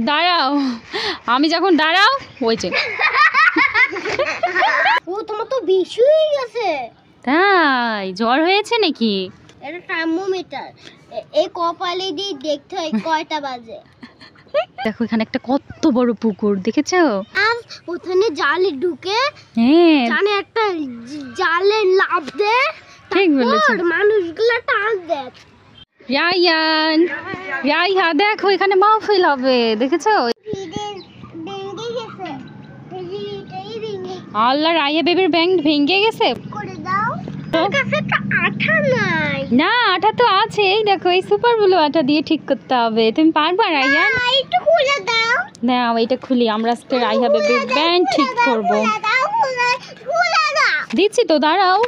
দাঁড়াও, আমি যখন দাঁড়াও ওই যে ও তোমার তো বেশি হয়ে গেছে। তাই জ্বর হয়েছে নাকি? এটা থার্মোমিটার, এই কপালে দিয়ে দেখতে হয় কয়টা বাজে। দেখো এখানে একটা কত বড় পুকুর, দেখেছো? আর ওখানে জালে ঢুকে হ্যাঁ জানে একটা জালে লাফ দে, ঠিক বলেছো। মানুষগুলা টান দেয়। রায়ান, রাইহা দেখো এখানে মাহফিল হবে, দেখেছো? আল্লাহ, রাইয়া বেবির ব্যাংক ভেঙে গেছে। করে দাও, তোর কাছে তো আঠা নাই। না, আঠা তো আছে, এই দেখো এই সুপার ব্লু আঠা দিয়ে ঠিক করতে হবে। তুমি পারবা রাইয়ান? একটু খুলে দাও। নাও এটা খুলি, আমরা আজকে রাইহা বেবির ব্যাংক ঠিক করব। দিচ্ছি তো, দাঁড়াও।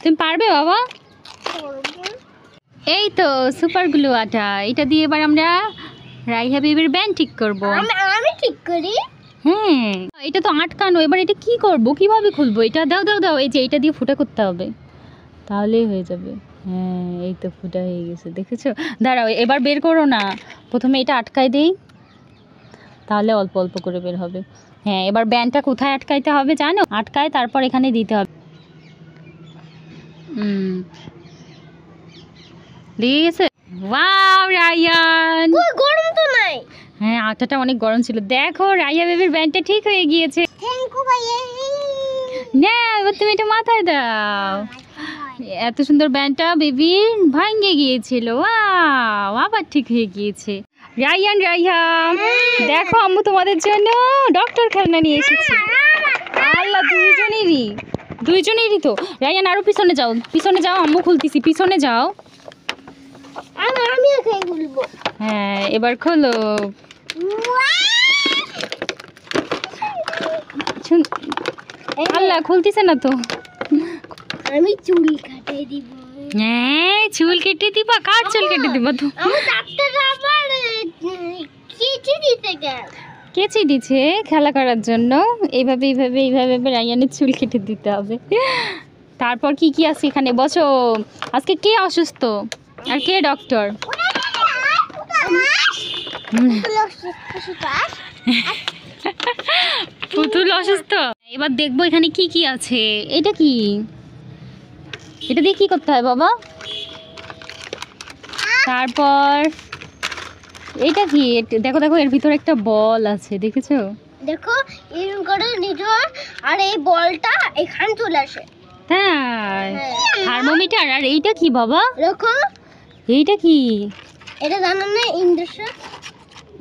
তুমি পারবে বাবা? এই তো সুপার গ্লু আঠা, এটা দিয়ে এবার আমরা রাইহা বেবির ব্যান্ড ঠিক করব। আমি ঠিক করি। হ্যাঁ, এটা তো আটকানো, এবার এটা কি করব, কিভাবে খুলবো? এটা দাও দাও দাও, এই যে এটা দিয়ে ফুটা করতে হবে, তাহলেই হয়ে যাবে। হ্যাঁ, এই তো ফুটা হয়ে গেছে, দেখেছো? দাঁড়াও, এবার বের করো না, প্রথমে এটা আটকাই দেই, তাহলে অল্প অল্প করে বের হবে। হ্যাঁ, এবার ব্যান্ডটা কোথায় আটকাইতে হবে জানো? আটকায় তারপর এখানে দিতে হবে। দিয়ে গেছে। ওয়াও রায়ান, গরম তো নাই। হ্যাঁ আটাটা অনেক গরম ছিল। দেখো রাইয়া বেবির ব্যান্ডটা ঠিক হয়ে গিয়েছে। থ্যাংক ইউ ভাইয়া। না, এবার তুমি এটা মাথায় দাও। এত সুন্দর ব্যান্ডটা বেবির ভাঙে গিয়েছিল, ওয়াও, আবার ঠিক হয়ে গিয়েছে। রায়ান, রাইহা দেখো, আম্মু তোমাদের জন্য ডক্টর খেলনা নিয়ে এসেছি। আল্লাহ, দুইজনেরই তো। রায়ান আরো পিছনে যাও, পিছনে যাও, আম্মু খুলতেছি, পিছনে যাও। আমি এখানে খুলবো। হ্যাঁ, এবার খোলো। আল্লাহ, খুলতেছে না তো। আমি চুল কাটিয়ে দিব। হ্যাঁ, চুল কেটে দিবা? কার চুল কেটে দিবা? তো আমি ডাক্তার আবার কেচি দিতে গেল। কেচি দিছে খেলা করার জন্য। এইভাবে এইভাবে এইভাবে রায়ানের চুল কেটে দিতে হবে। তারপর কি কি আছে এখানে? বসো। আজকে কে অসুস্থ আর কে ডক্টর? পুতুল অসুস্থ। এবার দেখবো এখানে কি কি আছে। এটা কি? এটা দিয়ে কি করতে হয় বাবা? তারপর এটা কি? দেখো দেখো, এর ভিতরে একটা বল আছে, দেখেছো? দেখো এরকম করে নিজো, আর এই বলটা এখানে চলে আসে। হ্যাঁ, থার্মোমিটার। আর এইটা কি বাবা? দেখো এইটা কি? এটা জানো না, ইঞ্জেকশন।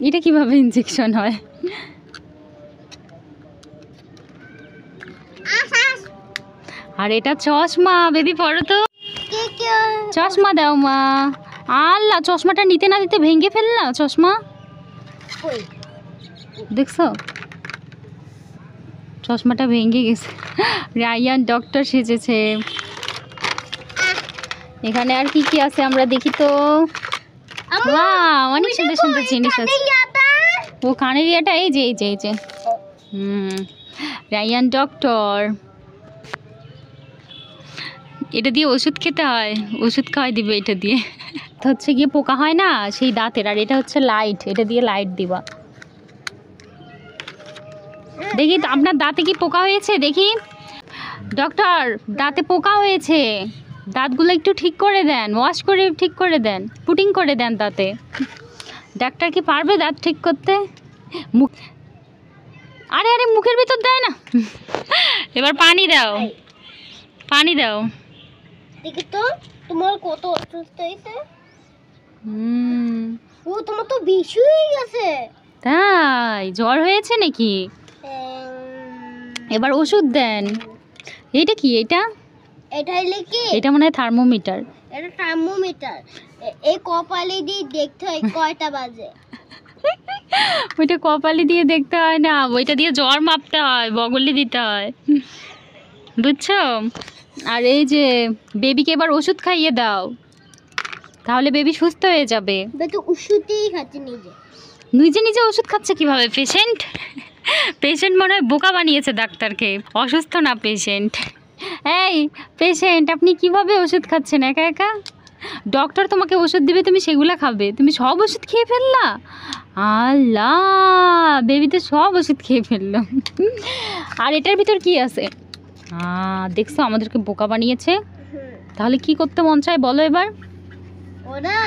এটা কিভাবে ইনজেকশন হয়? আর এটা চশমা। বেবি পড়ো তো, চশমা দাও মা। আল্লাহ, চশমাটা নিতে না দিতে ভেঙে ফেললা চশমা। দেখছো, চশমাটা ভেঙে গেছে। রায়ান ডক্টর সেজেছে। এখানে আর কি কি আছে আমরা দেখি তো। অনেক সুন্দর সুন্দর জিনিস আছে। ও কানের ইয়াটা, এই যে এই যে এই যে। রায়ান ডক্টর। এটা দিয়ে ওষুধ খেতে হয়, ওষুধ খাওয়াই দিবে এটা দিয়ে। হচ্ছে গিয়ে পোকা হয় না সেই দাঁতের, আর এটা হচ্ছে লাইট, এটা দিয়ে লাইট দিবা। দেখি আপনার দাঁতে কি পোকা হয়েছে? দেখি ডক্টর, দাঁতে পোকা হয়েছে, দাঁতগুলো একটু ঠিক করে দেন, ওয়াশ করে ঠিক করে দেন, পুটিং করে দেন দাঁতে। ডাক্তার কি পারবে দাঁত ঠিক করতে? মুখ, আরে আরে মুখের ভিতর দেয় না। এবার পানি দাও, পানি দাও। দেখি তো তোমার কত অসুস্থ হয়েছে। ও তোমার তো বেশি হয়ে গেছে। তাই জ্বর হয়েছে নাকি? এবার ওষুধ দেন। এইটা কি? এটা এটা হইলে কি? এটা মনে হয় থার্মোমিটার। এটা থার্মোমিটার, এই কপালে দিয়ে দেখতে হয় কয়টা বাজে। ওইটা কপালে দিয়ে দেখতে হয় না, ওইটা দিয়ে জ্বর মাপতে হয়, বগলে দিতে হয়, বুঝছো? আর এই যে বেবিকে এবার ওষুধ খাইয়ে দাও, তাহলে বেবি সুস্থ হয়ে যাবে। তো ওষুধই খাচ্ছে নিজে। নিজে নিজে ওষুধ খাচ্ছে কিভাবে? পেশেন্ট, পেশেন্ট মনে হয় বোকা বানিয়েছে ডাক্তারকে। অসুস্থ না পেশেন্ট। এই পেশেন্ট, আপনি কিভাবে ওষুধ খাচ্ছেন একা একা? ডক্টর তোমাকে ওষুধ দেবে, তুমি সেগুলো খাবে? তুমি সব ওষুধ খেয়ে ফেললা? আল্লাহ, বেবি তো সব ওষুধ খেয়ে ফেললো। আর এটার ভিতর কি আছে? দেখছো আমাদেরকে বোকা বানিয়েছে। তাহলে কি করতে মন চায় বলো এবার? ওরা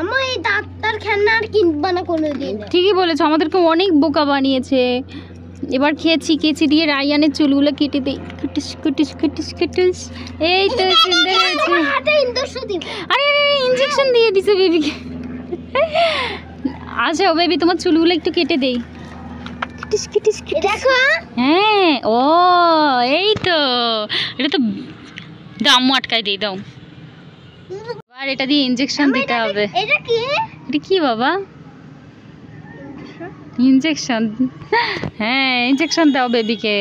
আমার এই ডাক্তার খেলনা আর কিনবা না কোনোদিন। ঠিকই বলেছো, আমাদেরকে অনেক বোকা বানিয়েছে। এবার খেয়েছি, কেচি দিয়ে রায়ানের চুলগুলো কেটে দিই, কুটিস কুটিস কুটিস কুটিস। এই তো সুন্দর হয়েছে। হাতে ইনজেকশন দিব। আরে আরে ইনজেকশন দিয়ে দিছে বেবিকে। আচ্ছা বেবি, তোমার চুলগুলো একটু কেটে দেই। কুটিস কুটিস কুটিস। দেখো। হ্যাঁ, ও এই তো, এটা তো দাম আটকাই দিই, দাও। আর এটা দিয়ে ইনজেকশন দিতে হবে। এটা কি? এটা কি বাবা? ইনজেকশন। হ্যাঁ, ইনজেকশন দাও বেবিকে।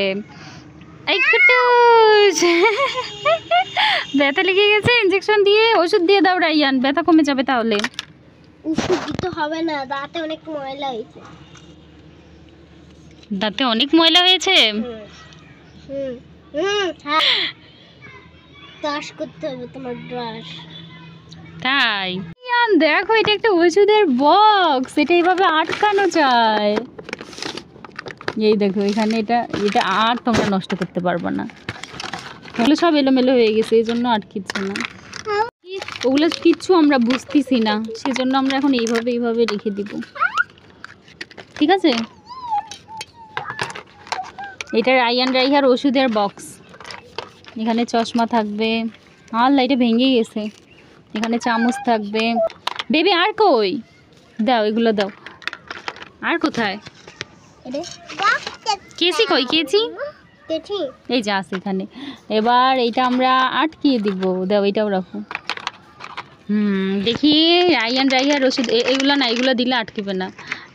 এই কুটুস, ব্যথা লেগে গেছে, ইনজেকশন দিয়ে ওষুধ দিয়ে দাও রাইয়ান, ব্যথা কমে যাবে তাহলে। ওষুধ দিতে হবে না, দাঁতে অনেক ময়লা হয়েছে। দাঁতে অনেক ময়লা হয়েছে? হ্যাঁ, ব্রাশ করতে হবে তোমার, ব্রাশ। তাই দেখো, এটা একটা ওষুধের বক্স, এটা এইভাবে আটকানো যায়। এই দেখো এখানে, এটা আর তোমরা নষ্ট করতে পারবে না। তাহলে সব এলোমেলো হয়ে গেছে, এই জন্য আটকিচ্ছে না। ওগুলো কিচ্ছু আমরা বুঝতেছি না, সেজন্য আমরা এখন এইভাবে রেখে দিব। ঠিক আছে, এটা রায়ান রাইহার ওষুধের বক্স। এখানে চশমা থাকবে। আল্লাহ, এটা ভেঙে গেছে। এখানে চামচ থাকবে। বেবি আর কই? দাও, এগুলো দাও। আর কোথায়? কেচি কই? কেচি এই যে আছে এখানে। এবার এইটা আমরা আটকিয়ে দিব। দাও, এটাও রাখো। দেখি রায়ান রাইহার ওষুধ, এগুলো না, এগুলো দিলে আটকিবে না।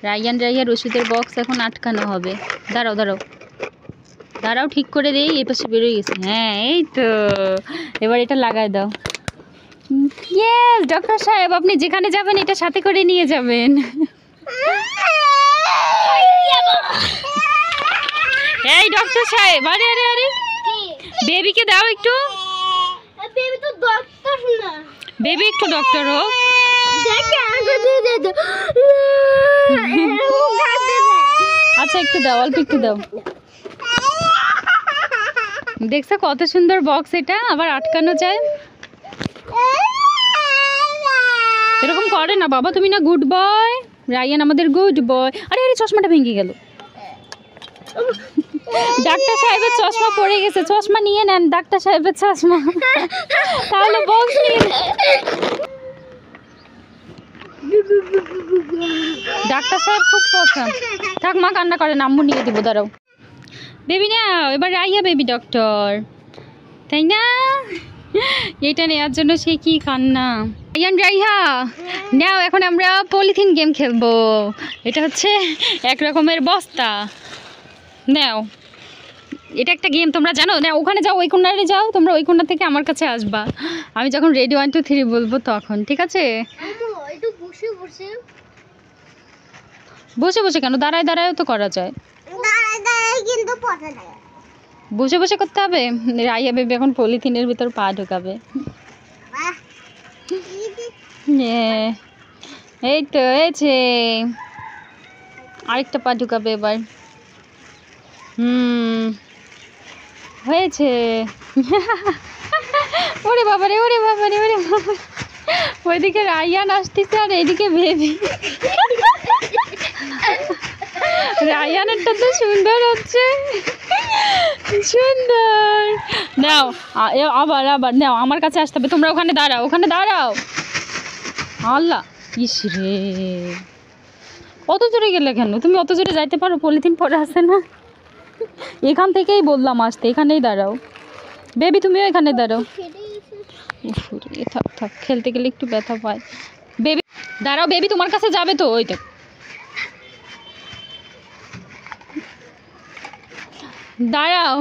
রায়ান রাইহার ওষুধের বক্স এখন আটকানো হবে। দাঁড়াও দাঁড়াও দাঁড়াও, ঠিক করে দেই। এই পাশে বেরোয় গেছে। হ্যাঁ, এই তো। এবার এটা লাগাই দাও। ইয়েস ডক্টর সাহেব, আপনি যেখানে যাবেন এটা সাথে করে নিয়ে যাবেন। এই ডক্টর সাহেব, আরে আরে আরে, বেবিকে দাও একটু। বেবি তো ডক্টর না। বেবি একটু ডক্টর হোক। আচ্ছা একটু দাও, অল্প একটু দাও। দেখছো কত সুন্দর বক্স, এটা আবার আটকানো যায়। এরকম করে না বাবা, তুমি না গুড বয়। রায়ান আমাদের গুড বয়। আরে আরে, চশমাটা ভেঙে গেল। ডাক্তার সাহেবের চশমা পড়ে গেছে, চশমা নিয়ে নেন। ডাক্তার সাহেবের চশমা, তাহলে বক্স নিয়ে নেন। ডাক্তার সাহেব খুব পছন্দ। থাক মা, কান্না করে, আম্মু নিয়ে দিব, দাঁড়াও। বেবি নাও, এবার রাইয়া বেবি ডক্টর, তাই না? এটা নেওয়ার জন্য সে কি কান্না। রায়ান রাইহা নাও, এখন আমরা পলিথিন গেম খেলবো। এটা হচ্ছে এক রকমের বস্তা। নাও, এটা একটা গেম, তোমরা জানো না? ওখানে যাও, ওই কোণারে যাও, তোমরা ওই কোণা থেকে আমার কাছে আসবা। আমি যখন রেডি 1 2 3 বলবো তখন, ঠিক আছে? বসে বসে কেন, দাঁড়ায় দাঁড়ায়ও তো করা যায়। বসে বসে করতে হবে। রাইয়া বেবি এখন পলিথিনের ভিতর পা ঢোকাবে। এই তো হয়েছে, আরেকটা পা ঢুকাবে এবার। হয়েছে। ওরে বাবারে, ওরে বাবারে, ওরে বাবা। ওইদিকে রায়ান আসতেছে আর এইদিকে বেবি। রায়ানেরটা তো সুন্দর হচ্ছে, সুন্দর। নাও আবার আবার নাও, আমার কাছে আসতে হবে। তোমরা ওখানে দাঁড়াও, ওখানে দাঁড়াও। আল্লাহ, ইস রে, অত জোরে গেলে কেন? তুমি অত জোরে যাইতে পারো? পলিথিন পরে আসে না? এখান থেকেই বললাম আসতে, এখানেই দাঁড়াও। বেবি তুমিও এখানে দাঁড়াও। থাক থাক, খেলতে গেলে একটু ব্যথা পায়। বেবি দাঁড়াও, বেবি তোমার কাছে যাবে তো। ওই তো, দাঁড়াও,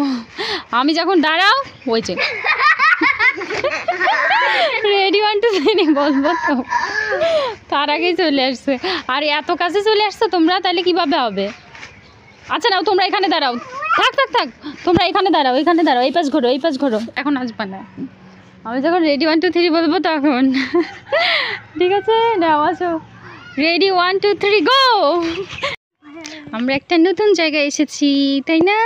আমি যখন দাঁড়াও, ওই যে রেডি 1 2 3 বলবো তো, তার আগেই চলে আসছে। আর এত কাছে চলে আসছো তোমরা, তাহলে কিভাবে হবে? আচ্ছা নাও, তোমরা এখানে দাঁড়াও। থাক থাক থাক, তোমরা এখানে দাঁড়াও, এখানে দাঁড়াও। এই পাশ ঘোরো, এই পাশ ঘোরো। এখন আসবা না, আমি যখন রেডি 1 2 3 বলবো তখন। ঠিক আছে, নাও আসো। রেডি 1 2 3 গো। আমরা একটা নতুন জায়গায় এসেছি, তাই না?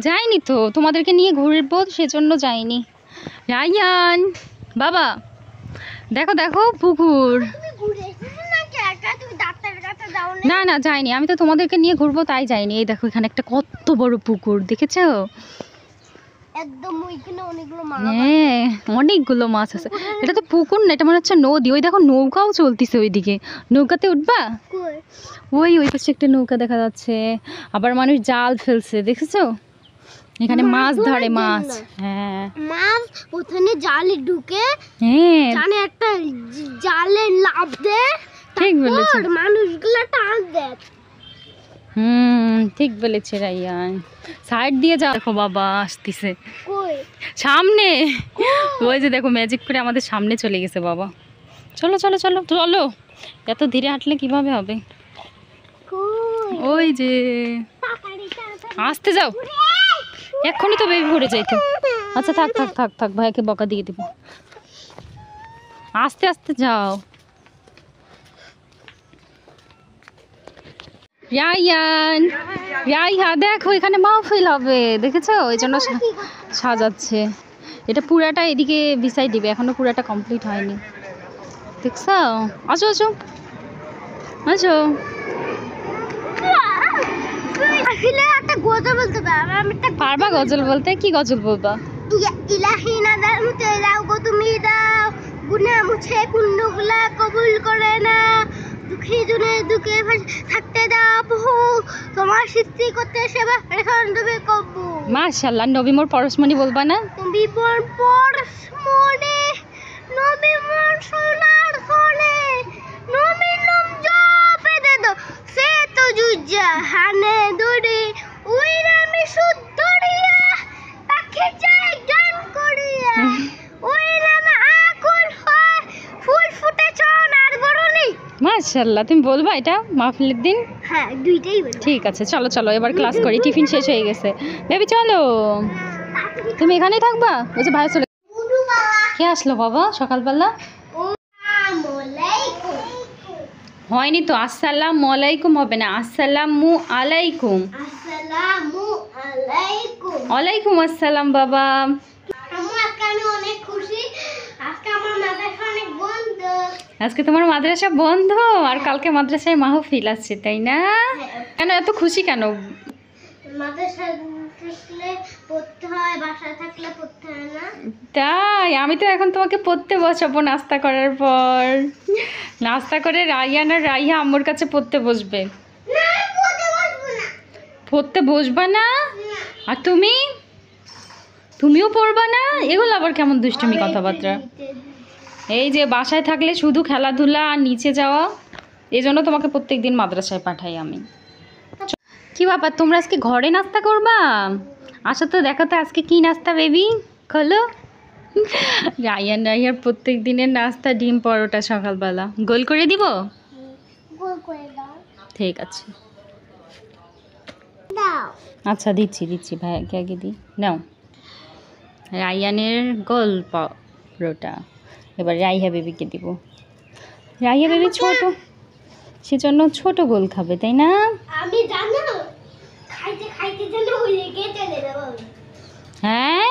যাইনি তো, তোমাদেরকে নিয়ে ঘুরবো সেজন্য যাইনি। রায়ান বাবা, দেখো দেখো পুকুর। না না যাইনি, আমি তো তোমাদেরকে নিয়ে ঘুরবো তাই যাইনি। এই দেখো এখানে একটা কত বড় পুকুর, দেখেছো? একদম ওইখানে অনেকগুলো মাছ। হ্যাঁ অনেকগুলো মাছ আছে। এটা তো পুকুর না, এটা মনে হচ্ছে নদী। ওই দেখো নৌকাও চলতিছে ওইদিকে, নৌকাতে উঠবা? ওই ওই পাশে একটা নৌকা দেখা যাচ্ছে, আবার মানুষ জাল ফেলছে, দেখেছো? এখানে মাছ ধরে মাছ। হ্যাঁ মাছ ওখানে জালে ঢুকে, হ্যাঁ জানে একটা জালে লাফ দেয়, ঠিক বলেছো। মানুষগুলা টান দেয়। ঠিক বলেছে রাইয়ান। সাইড দিয়ে যাও, দেখো বাবা আসতেছে কই সামনে। ওই যে দেখো ম্যাজিক করে আমাদের সামনে চলে গেছে বাবা। চলো চলো চলো চলো, এত ধীরে হাঁটলে কিভাবে হবে? ওই যে আসতে যাও, এক্ষুনি তো বেবি পড়ে যাইতো। আচ্ছা থাক থাক থাক থাক, ভাইকে বকা দিয়ে দেবো। আস্তে আস্তে যাও। রায়ান রাইহা দেখো এখানে মাহফিল হবে, দেখেছো? ওই জন্য সাজাচ্ছে। এটা পুরাটা এদিকে বিছাই দিবে, এখনো পুরাটা কমপ্লিট হয়নি, দেখছো? আসো আসো আসো। আসলে একটা গজল বলতে পারবে? আমি একটা পারবা গজল বলতে? কি গজল বলবা? ইলাহি নাদার মুতে দাও গো তুমি দাও, গুনাহ মুছে পুণ্যগুলা কবুল করে না, দুঃখী জনে দুঃখে থাকতে দাও বহু, তোমার সৃষ্টি করতে সেবা এখন তুমি কবু। মাশাআল্লাহ, নবী মোর পরশমণি বলবা না? তুমি বল পরশমণি, নবী মোর সোনার ফলে, নবী নাম জপে দে দো সে তো জাহানে দূরে, ওই নামে শুদ্ধরিয়া তাকে চাই গান করিয়া, ওই নামে আকুল হয় ফুল ফুটে সোনার বরণী। মাশাআল্লাহ, তুমি বলবা এটা মাহফিলের দিন? হ্যাঁ দুইটাই বলি। ঠিক আছে চলো চলো, এবার ক্লাস করি, টিফিন শেষ হয়ে গেছে। বেবি চলো, তুমি এখানেই থাকবা? ওই যে ভাই চলে। কে আসলো বাবা সকালবেলা? হয়নি তো, আসসালামু আলাইকুম হবে না, আসসালামু আলাইকুম। আসসালামু আলাইকুম। ওয়ালাইকুম আসসালাম বাবা। আজকে আমি অনেক খুশি, আজকে আমার মাদ্রাসা অনেক বন্ধ। আজকে তোমার মাদ্রাসা বন্ধ, আর কালকে মাদ্রাসায় মাহফিল আছে, তাই না? কেন এত খুশি কেন? মাদ্রাসা থাকলে পড়তে হয়, বাসায় থাকলে পড়তে হয় না। তাই আমি তো এখন তোমাকে পড়তে বসাবো নাস্তা করার পর। নাস্তা করে রাইয়ান আর রাইহা আম্মুর কাছে পড়তে বসবে। না আমি পড়তে বসবো না। পড়তে বসবা না? আর তুমি? তুমিও পড়বা না? এগুলো আবার কেমন দুষ্টুমি কথাবার্তা? এই যে বাসায় থাকলে শুধু খেলাধুলা আর নিচে যাওয়া, এই জন্য তোমাকে প্রত্যেক দিন মাদ্রাসায় পাঠাই আমি। কি ব্যাপার, তোমরা আজকে ঘরে নাস্তা করবা? আসো তো, দেখো তো আজকে কি নাস্তা বেবি, খোলো। রায়ান রাইয়ার প্রত্যেক দিনের নাস্তা ডিম পরোটা সকালবেলা। গোল করে দিব? গোল করে দাও। ঠিক আছে দাও। আচ্ছা দিচ্ছি দিচ্ছি, ভাইয়াকে আগে দিই, নাও। রায়ানের গোল পরোটা, এবার রাইহা বেবিকে দিব। রাইহা বেবি ছোট, সেজন্য ছোট গোল খাবে, তাই না? আমি জানো খাইতে খাইতে যেন হয়ে গেছে চলে যাবো। হ্যাঁ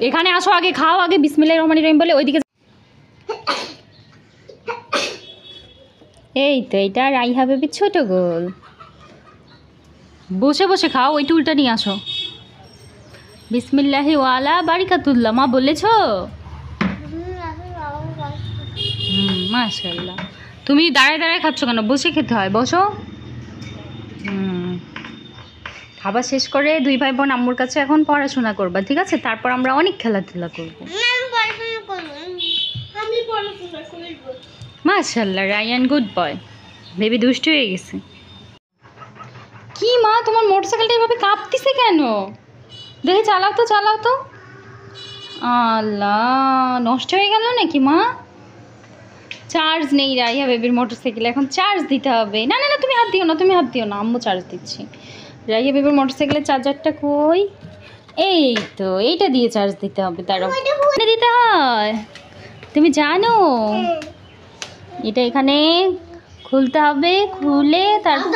এখানে আসো, আগে খাও, আগে বিসমিল্লাহির রহমানির রহিম বলে ওইদিকে। এই তো এটা রাইহা বেবির ছোট গোল। বসে বসে খাও, ওই টুলটা নিয়ে আসো। বিসমিল্লাহি ওয়ালা বারিকাতুল্লাহ মা বলেছো? মাশাআল্লাহ। তুমি দাঁড়ায় দাঁড়ায় খাচ্ছ কেন? বসে খেতে হয়, বসো। খাবার শেষ করে দুই ভাই বোন আম্মুর কাছে এখন পড়াশোনা করবা, ঠিক আছে? তারপর আমরা অনেক খেলাধুলা করবো। মাশাআল্লাহ, রায়ান গুড বয়। বেবি দুষ্টু হয়ে গেছে। কি মা, তোমার মোটরসাইকেলটা এভাবে কাঁপতেছে কেন? দেখি চালাও তো চালাও তো। আল্লাহ, নষ্ট হয়ে গেল নাকি মা? চার্জ নেই রাইহা বেবির মোটরসাইকেলে, এখন চার্জ দিতে হবে। না না না, তুমি হাত দিও না, তুমি হাত দিও না, আম্মু চার্জ দিচ্ছি। রাইহা বেবির মোটরসাইকেলের চার্জারটা কই? এই তো এইটা দিয়ে চার্জ দিতে হবে, দাঁড়াও দিতে হয়, তুমি জানো? এটা এখানে খুলতে হবে, খুলে তারপর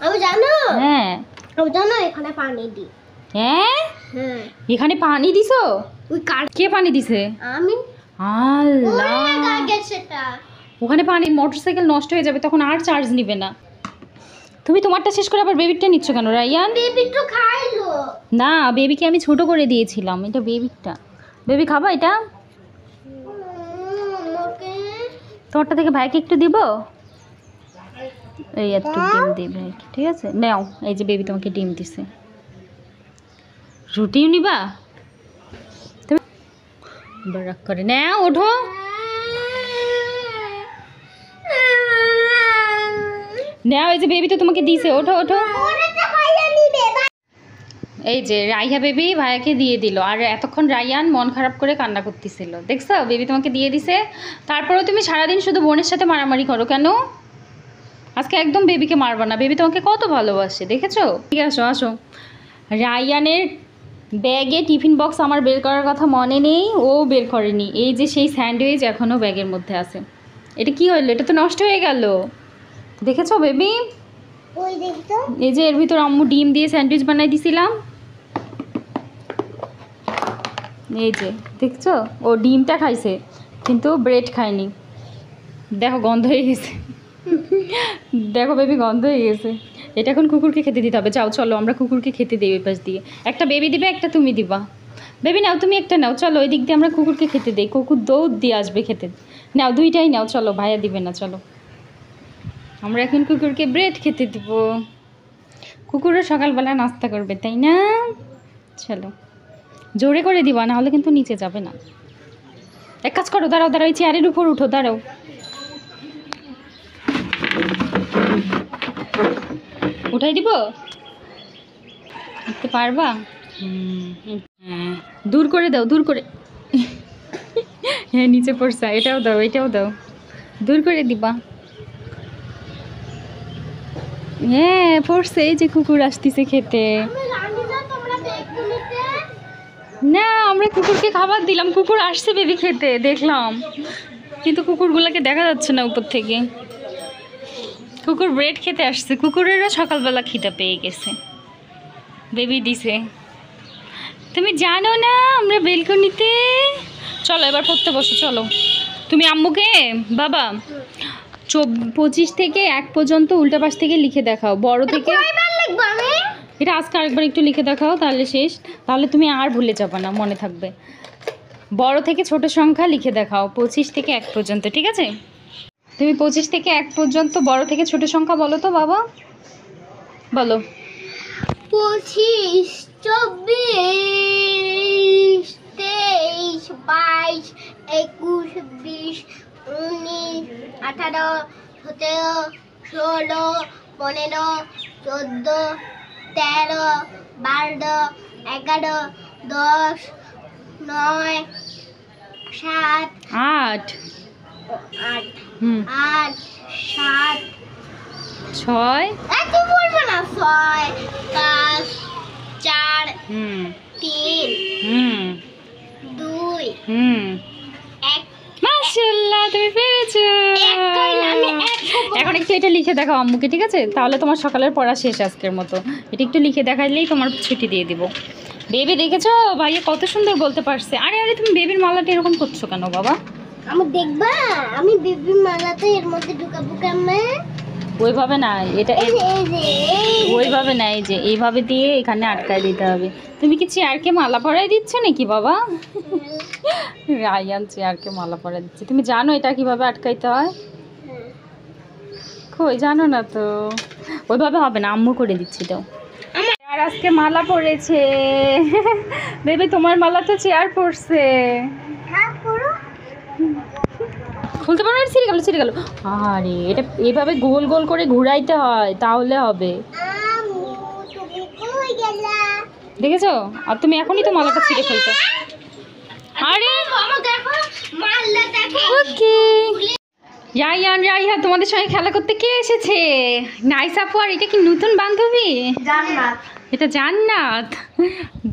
আমি জানো, হ্যাঁ আমি জানো এখানে পানি দিই। হ্যাঁ হ্যাঁ, এখানে পানি দিছো? ওই কার কে পানি দিছে? আমি আল্লাহ, সেটা ওখানে পানি, মোটরসাইকেল নষ্ট হয়ে যাবে, তখন আর চার্জ নিবে না। তুমি তোমারটা শেষ করে আবার বেবিরটা নিচ্ছ কেন রাইয়ান? বেবি তো খাইলো না, বেবিকে আমি ছোট করে দিয়েছিলাম, এটা বেবিরটা। বেবি খাবা এটা? তোমারটা থেকে ভাইকে একটু দিব, এই একটু ডিম দিই ভাইকে, ঠিক আছে? নাও, এই যে বেবি তোমাকে ডিম দিছে। রুটিও নিবা তুমি? রাগ করে নাও, ওঠো। নাও, এই যে বেবি তো তোমাকে দিছে, ওঠো ওঠো। এই যে রাইহা বেবি ভাইয়াকে দিয়ে দিল, আর এতক্ষণ রাইয়ান মন খারাপ করে কান্না করতেছিল, দেখছো? বেবি তোমাকে দিয়ে দিছে, তারপরেও তুমি সারাদিন শুধু বোনের সাথে মারামারি করো কেন? আজকে একদম বেবিকে মারবা না, বেবি তোমাকে কত ভালোবাসে, দেখেছো? ঠিক আছে, আসো। রাইয়ানের ব্যাগে টিফিন বক্স আমার বের করার কথা মনে নেই, ও বের করেনি। এই যে সেই স্যান্ডউইচ এখনও ব্যাগের মধ্যে আছে। এটা কি হলো? এটা তো নষ্ট হয়ে গেল, দেখেছো বেবি? ওই দেখতো, এই যে এর ভিতর আম্মু ডিম দিয়ে স্যান্ডউইচ বানাই দিছিলাম, এই যে দেখছো? ও ডিমটা খাইছে কিন্তু ব্রেড খায়নি। দেখো গন্ধ হয়ে গেছে, দেখো বেবি গন্ধ হয়ে গেছে। এটা এখন কুকুরকে খেতে দিতে হবে। যাও চলো, আমরা কুকুরকে খেতে দিই ওই পাশ দিয়ে। একটা বেবি দিবে, একটা তুমি দিবা। বেবি নাও, তুমি একটা নাও, চলো ওই দিক দিয়ে আমরা কুকুরকে খেতে দিই, কুকুর দৌড় দিয়ে আসবে খেতে। নাও, দুইটাই নাও, চলো, ভাইয়া দিবে না, চলো। আমরা এখন কুকুরকে ব্রেড খেতে দিব। কুকুরও সকালবেলা নাস্তা করবে, তাই না? চলো, জোরে করে দিবা, না হলে কিন্তু নিচে যাবে না। এক কাজ করো, দাঁড়াও দাঁড়াও, এই চেয়ারের উপর উঠো, দাঁড়াও। উঠাই দিব? উঠতে পারবা? হ্যাঁ, দূর করে দাও, দূর করে। হ্যাঁ, নিচে পড়ছে, এটাও দাও, এটাও দাও, দূর করে দিবা। হ্যাঁ পড়ছে, এই যে কুকুর আসতেছে খেতে। না, আমরা কুকুরকে খাবার দিলাম, কুকুর আসছে বেবি খেতে, দেখলাম, কিন্তু কুকুরগুলোকে দেখা যাচ্ছে না উপর থেকে। কুকুর ব্রেড খেতে আসছে, কুকুরেরও সকালবেলা খিদা পেয়ে গেছে, বেবি দিছে। তুমি জানো না আমরা বেলকনিতে? চলো এবার পড়তে বসো, চলো। তুমি আম্মুকে বাবা 25 থেকে 1 পর্যন্ত উল্টা পাশ থেকে লিখে দেখাও, বড় থেকে। এটা আজকে আরেকবার একটু লিখে দেখাও, তাহলে শেষ, তাহলে তুমি আর ভুলে যাবে না, মনে থাকবে। বড় থেকে ছোট সংখ্যা লিখে দেখাও 25 থেকে 1 পর্যন্ত, ঠিক আছে? তুমি 25 থেকে 1 পর্যন্ত বড় থেকে ছোট সংখ্যা বলো তো বাবা, বলো। 25, 24, 23, 22, 21, 20, 19, 18, 17, 16, 15, 14, 13, 12, 11, 10, 9, 7, 8 8, হুম 8, 7, 6 এত বলবো না, 6, 5, 4, হুম 3, হুম 2, হুম 1। মাশাআল্লাহ, তুমি পেরেছো। এখন একটু এটা লিখে দেখাও আম্মুকে, ঠিক আছে? তাহলে তোমার সকালের পড়া শেষ আজকের মতো। এটা একটু লিখে দেখাইলেই তোমার ছুটি দিয়ে দিব। বেবি দেখেছো ভাইয়া কত সুন্দর বলতে পারছে। আরে আরে, তুমি বেবির মালাটা এরকম করছো কেন বাবা? আমি দেখবা, আমি বেবি মালাতে এর মধ্যে ঢুকাবো কেমনে? ওইভাবে না, এটা এই যে ওইভাবে না, এই যে এইভাবে দিয়ে এখানে আটকায় দিতে হবে। তুমি কি চেয়ারকে মালা পরাই দিচ্ছ নাকি বাবা? রায়ান চেয়ারকে মালা পরাই দিচ্ছে। তুমি জানো এটা কিভাবে আটকাইতে হয়? কই জানো না তো? ওইভাবে হবে না, আম্মু করে দিচ্ছি তো। আর আজকে মালা পরেছে বেবি, তোমার মালা তো চেয়ার পরছে। হ্যাঁ পুরো খুলতে পারো না, ছিঁড়ে গেল, ছিঁড়ে গেল। আরে এটা এইভাবে গোল গোল করে ঘুরাইতে হয়, তাহলে হবে। আম্মু তুমি কই গেলা? দেখেছো? আর তুমি এখনই তো মালাটা ছিঁড়ে ফেলছো। আরে মামা দেখো, মালটা দেখো। ওকে, রায়ান রাইহা তোমাদের সঙ্গে খেলা করতে কে এসেছে? নাইস আপু, আর এটা কি নতুন বান্ধবী? জান্নাত। এটা জান্নাত।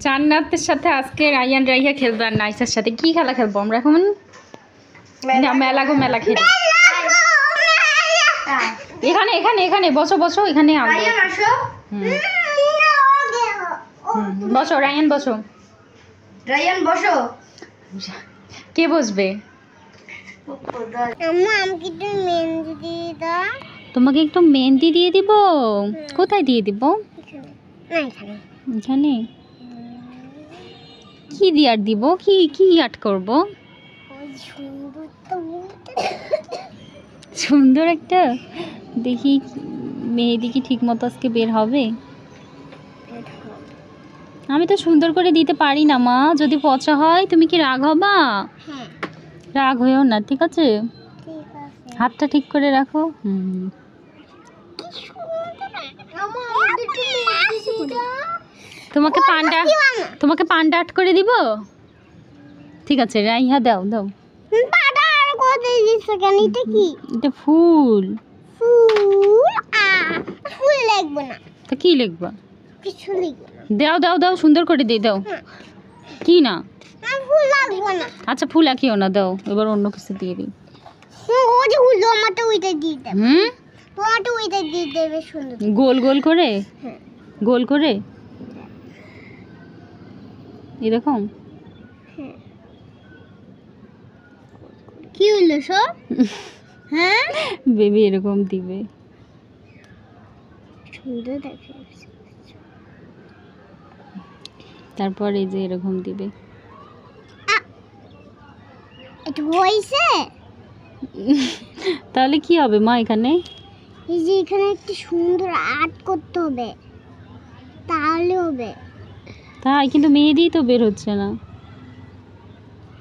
জান্নাতের সাথে আজকে রায়ান রাইহা খেলবে আর নাইসার সাথে কি খেলা খেলবো আমরা এখন? না, মেলা গো মেলা খেলি। এখানে এখানে এখানে বসো বসো, এখানে আনবো। বসো রায়ান বসো। রায়ান বসো। কে বসবে? আম্মু আমাকে একটু মেহেন্দি দিয়ে দাও। তোমাকে একটু মেহেন্দি দিয়ে দিব? কোথায় দিয়ে দিব? না এখানে। এখানে? কি দিয়ে আর দিব? কি কি আর্ট করব? ওই সুন্দর তো সুন্দর একটা দেখি মেহেদি কি ঠিক মতো আজকে বের হবে? আমি তো সুন্দর করে দিতে পারি না মা, যদি পচা হয় তুমি কি রাগ হবা? হ্যাঁ রাগ হয়েও না, ঠিক আছে? ঠিক আছে। হাতটা ঠিক করে রাখো। তোমাকে পান্ডা, তোমাকে পান্ডা আর্ট করে দিব? ঠিক আছে রাইহা দাও দাও। পাটা আর কোথায় দিছো কেন? এটা কি? এটা ফুল। ফুল? ফুল লাগবে না। তা কি লিখবা? কিছু লিখবে না। দাও দাও দাও, সুন্দর করে দিয়ে দাও। কি না? ফুল লাগবে না। আচ্ছা ফুল আঁকিও না, দাও এবার অন্য কিছু দিয়ে দিই। ও যে ফুল আমারটা ওইটা দিয়ে দেবে। হুম, তোমারটা ওইটা দিয়ে দেবে সুন্দর। গোল গোল করে, হ্যাঁ। গোল করে এরকম। কি হলো সব? হ্যাঁ বেবি এরকম দিবে। সুন্দর দেখে। তারপর এই যে এরকম দিবে। এটা হইছে? তাহলে কি হবে মা এখানে? এই যে এখানে একটা সুন্দর আর্ট করতে হবে, তাহলে হবে। তাই, কিন্তু মেহেদি তো বের হচ্ছে না,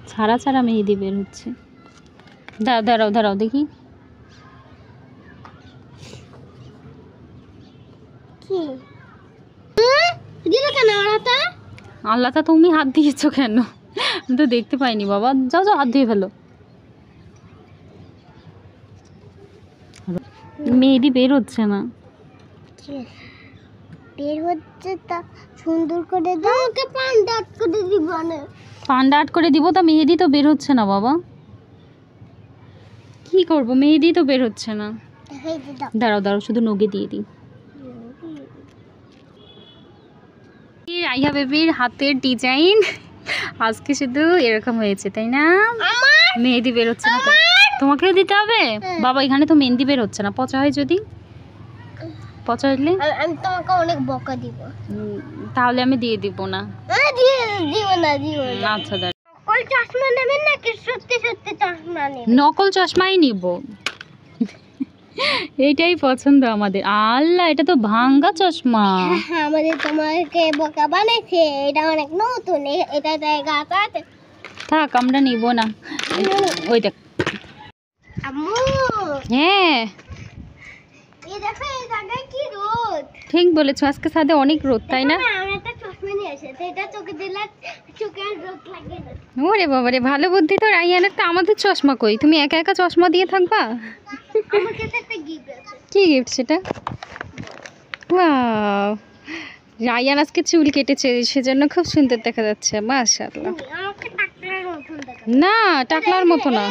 ছাড়া ছাড়া মেহেদি বের হচ্ছে। দাঁড়াও দাঁড়াও দাঁড়াও দেখি। কি দিল কেন আমার হাতে? আল্লাহ, তা তুমি হাত দিয়েছো কেন? আমি তো দেখতে পাইনি বাবা। যাও যাও হাত ধুয়ে ফেলো। মেহেদি বের হচ্ছে না। বের হচ্ছে তা সুন্দর করে দাও। ওকে পান্ডা আর্ট করে দিব না। পান্ডা আর্ট করে দিব, তা মেহেদি তো বের হচ্ছে না বাবা। কি করব, মেহেদি তো বের হচ্ছে না। দেখাই দে দাও। দাঁড়াও দাঁড়াও, শুধু নগে দিয়ে দিই। রাইহা বেবির হাতের ডিজাইন আজকে শুধু এরকম হয়েছে, তাই না? মেহেদি বের হচ্ছে না তো? তোমাকেও দিতে হবে বাবা। এখানে তো মেহেদি বের হচ্ছে না, পচা হয় যদি? পচা হইলে আমি তোমাকে অনেক বকা দিব। তাহলে আমি দিয়ে দিব না। দিব না দিব না। আচ্ছা দাঁড়া, ওই চশমা নেবেন নাকি সত্যি সত্যি চশমা নেবেন? নকল চশমাই নিব। এইটাই পছন্দ আমাদের। আল্লাহ, এটা তো ভাঙ্গা চশমা। আমাদের তোমাকে বোকা বানাইছে। এটা অনেক নতুন, এটা জায়গা আছে। থাক, আমরা নিব না। ওই দেখ। আম্মু হ্যাঁ এই দেখো এই জায়গায় কি রোদ। ঠিক বলেছো, আজকে ছাদে অনেক রোদ, তাই না? আমি একটা চশমা নিয়ে এসেছি, এটা চোখে দিলে চোখে আর রোদ লাগে না। ওরে বাবা রে, ভালো বুদ্ধি তো রাইয়ানের। তো আমাদের চশমা কই? তুমি একা একা চশমা দিয়ে থাকবা? আমার কাছে একটা গিফট আছে। কি গিফট সেটা? ওয়াও, রায়ান আজকে চুল কেটেছে, সেজন্য খুব সুন্দর দেখা যাচ্ছে। মাশাআল্লাহ। আমাকে টাকলার মতন দেখা। না, টাকলার মতো না।